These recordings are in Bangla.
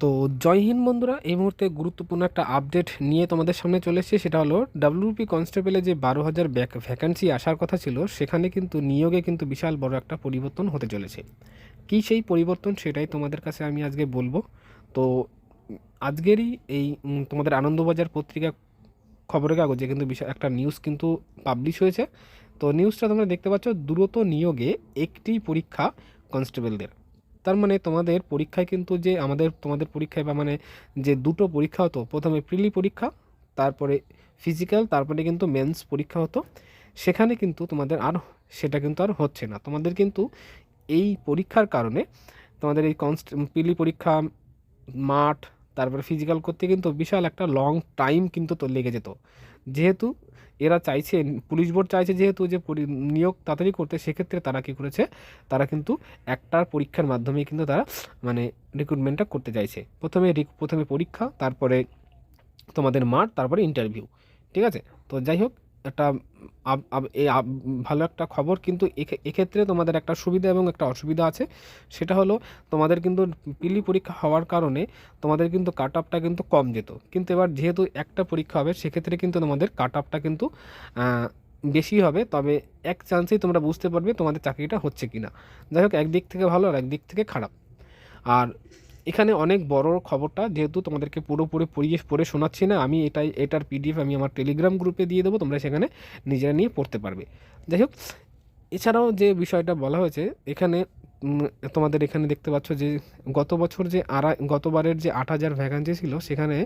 তো জয় হিন্দ বন্ধুরা, এই মুহূর্তে গুরুত্বপূর্ণ একটা আপডেট নিয়ে তোমাদের সামনে চলে এসেছে। সেটা হলো ডাব্লিউপি কনস্টেবলে যে 12,000 ভ্যাকান্সি আসার কথা ছিল, সেখানে কিন্তু নিয়োগে কিন্তু বিশাল বড় একটা পরিবর্তন হতে চলেছে। কী সেই পরিবর্তন সেটাই তোমাদের কাছে আমি আজকে বলবো। তো আজকেরই এই তোমাদের আনন্দবাজার পত্রিকা খবরের কাগজে কিন্তু বিশাল একটা নিউজ কিন্তু পাবলিশ হয়েছে। তো নিউজটা তোমরা দেখতে পাচ্ছ, দ্রুত নিয়োগে একটি পরীক্ষা কনস্টেবলদের। তার মানে তোমাদের পরীক্ষায় কিন্তু যে তোমাদের পরীক্ষায় বা মানে যে দুটো পরীক্ষা হতো, প্রথমে প্রিলি পরীক্ষা, তারপরে ফিজিক্যাল, তারপরে কিন্তু মেন্স পরীক্ষা হতো, সেখানে কিন্তু তোমাদের আর সেটা কিন্তু আর হচ্ছে না। তোমাদের কিন্তু এই পরীক্ষার কারণে তোমাদের এই প্রিলি পরীক্ষা, মাঠ, তারপরে ফিজিক্যাল করতে কিন্তু বিশাল একটা লং টাইম কিন্তু তো লেগে যেত। যেহেতু এরা চাইছে, পুলিশ বোর্ড চাইছে যেহেতু যে নিয়োগ তাড়াতাড়ি করতে, সেক্ষেত্রে তারা কী করেছে, তারা কিন্তু একটার পরীক্ষার মাধ্যমেই কিন্তু তারা মানে রিক্রুটমেন্টটা করতে চাইছে। প্রথমে পরীক্ষা, তারপরে তোমাদের মাঠ, তারপরে ইন্টারভিউ। ঠিক আছে? তো যাই হোক, একটা ভালো একটা খবর, কিন্তু এক্ষেত্রে তোমাদের একটা সুবিধা এবং একটা অসুবিধা আছে। সেটা হলো, তোমাদের কিন্তু পিলি পরীক্ষা হওয়ার কারণে তোমাদের কিন্তু কাট আপটা কিন্তু কম যেত, কিন্তু এবার যেহেতু একটা পরীক্ষা হবে, সেক্ষেত্রে কিন্তু তোমাদের কাট আপটা কিন্তু বেশি হবে। তবে এক চান্সেই তোমরা বুঝতে পারবে তোমাদের চাকরিটা হচ্ছে কি না। যাই হোক, একদিক থেকে ভালো আর একদিক থেকে খারাপ। আর এখানে অনেক বড় খবরটা, যেহেতু তোমাদেরকে পুরোপুরি পড়ে শোনাচ্ছি না আমি, এটার পিডিএফ আমি আমার টেলিগ্রাম গ্রুপে দিয়ে দেবো, তোমরা সেখানে নিজেরা নিয়ে পড়তে পারবে। যাই হোক, এছাড়াও যে বিষয়টা বলা হয়েছে এখানে, তোমাদের এখানে দেখতে পাচ্ছ যে গত বছর যে গতবারের যে 8,000 ভ্যাকান্সি ছিল, সেখানে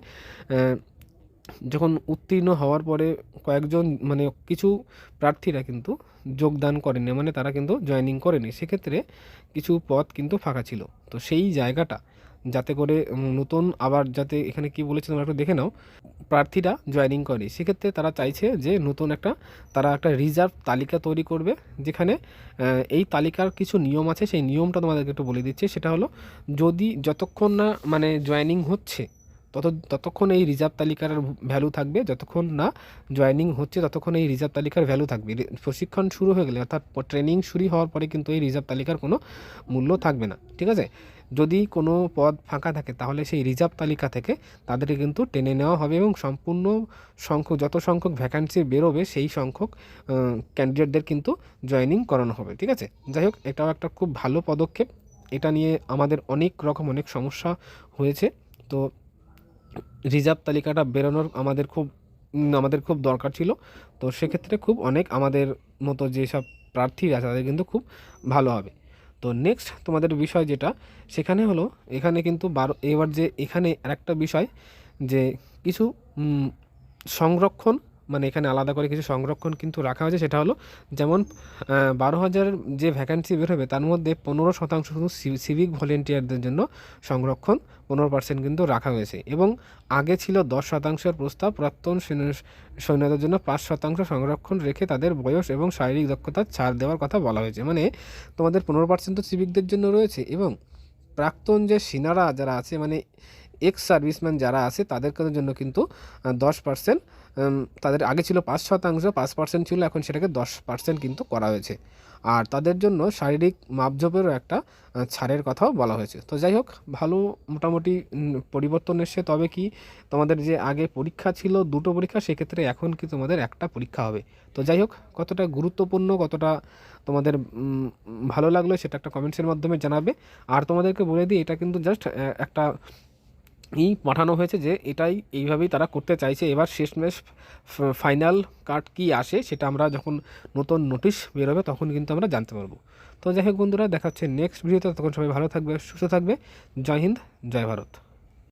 যখন উত্তীর্ণ হওয়ার পরে কয়েকজন মানে কিছু প্রার্থীরা কিন্তু যোগদান করেনি, মানে তারা কিন্তু জয়েনিং করেনি। সেক্ষেত্রে কিছু পদ কিন্তু ফাঁকা ছিল। তো সেই জায়গাটা যাতে করে নতুন আবার যাতে, এখানে কি বলেছে তোমরা একটু দেখে নাও, প্রার্থীরা জয়েনিং করে, সেক্ষেত্রে তারা চাইছে যে নতুন তারা একটা রিজার্ভ তালিকা তৈরি করবে, যেখানে এই তালিকার কিছু নিয়ম আছে। সেই নিয়মটা তোমাদেরকে একটু বলে দিচ্ছি। সেটা হলো, যতক্ষণ না মানে জয়েনিং হচ্ছে, ততক্ষণ এই রিজার্ভ তালিকার ভ্যালু থাকবে, যতক্ষণ না জয়েনিং হচ্ছে ততক্ষণ এই রিজার্ভ তালিকার ভ্যালু থাকবে। প্রশিক্ষণ শুরু হয়ে গেলে, অর্থাৎ ট্রেনিং শুরু হওয়ার পরে কিন্তু এই রিজার্ভ তালিকার কোনো মূল্য থাকবে না। ঠিক আছে? যদি কোনো পদ ফাঁকা থাকে, তাহলে সেই রিজার্ভ তালিকা থেকে তাদেরকে কিন্তু টেনে নেওয়া হবে এবং সম্পূর্ণ যত সংখ্যক ভ্যাকান্সি বেরোবে, সেই সংখ্যক ক্যান্ডিডেটদের কিন্তু জয়েনিং করানো হবে। ঠিক আছে? যাই হোক, এটাও একটা খুব ভালো পদক্ষেপ। এটা নিয়ে আমাদের অনেক সমস্যা হয়েছে। তো রিজার্ভ তালিকাটা বেরোনোর আমাদের খুব দরকার ছিল। তো সেক্ষেত্রে আমাদের মতো যেসব প্রার্থী আছে তাদের কিন্তু খুব ভালো হবে। তো নেক্সট তোমাদের বিষয় যেটা, সেখানে হলো, এখানে কিন্তু এবার যে এখানে আরেকটা বিষয়, যে কিছু সংরক্ষণ, মানে এখানে আলাদা করে কিছু সংরক্ষণ কিন্তু রাখা হয়েছে। সেটা হলো, যেমন 12,000 যে ভ্যাকান্সি বের হবে, তার মধ্যে 15% শুধু সিভিক ভলেন্টিয়ারদের জন্য সংরক্ষণ 15% কিন্তু রাখা হয়েছে। এবং আগে ছিল 10%-এর প্রস্তাব, প্রাক্তন সৈন্যদের জন্য 5% সংরক্ষণ রেখে তাদের বয়স এবং শারীরিক দক্ষতার ছাড় দেওয়ার কথা বলা হয়েছে। মানে তোমাদের 15% তো সিভিকদের জন্য রয়েছে, এবং প্রাক্তন যে সেনারা যারা আছে, মানে এক্স সার্ভিসম্যান যারা আছে, তাদের জন্য কিন্তু 10%, তাদের আগে ছিল 5% ছিল, এখন সেটাকে 10% কিন্তু করা হয়েছে। আর তাদের জন্য শারীরিক মাপঝোপেরও একটা ছাড়ের কথাও বলা হয়েছে। তো যাই হোক, ভালো মোটামুটি পরিবর্তন এসছে। তবে কি, তোমাদের যে আগে পরীক্ষা ছিল দুটো পরীক্ষা, সেক্ষেত্রে এখন কি তোমাদের একটা পরীক্ষা হবে। তো যাই হোক, কতটা গুরুত্বপূর্ণ, কতটা তোমাদের ভালো লাগলো, সেটা একটা কমেন্টসের মাধ্যমে জানাবে। আর তোমাদেরকে বলে দিই, এটা কিন্তু জাস্ট একটা পাঠানো হয়েছে, যে এইভাবেই তারা করতে চাইছে। এবার শেষমেশ ফাইনাল কাট কি আসে, সেটা আমরা যখন নতুন নোটিশ বেরোবে তখন কিন্তু আমরা জানতে পারবো। তো যাই হোক বন্ধুরা, দেখা হচ্ছে নেক্সট ভিডিওতে। তখন সবাই ভালো থাকবে, সুস্থ থাকবে। জয় হিন্দ, জয় ভারত।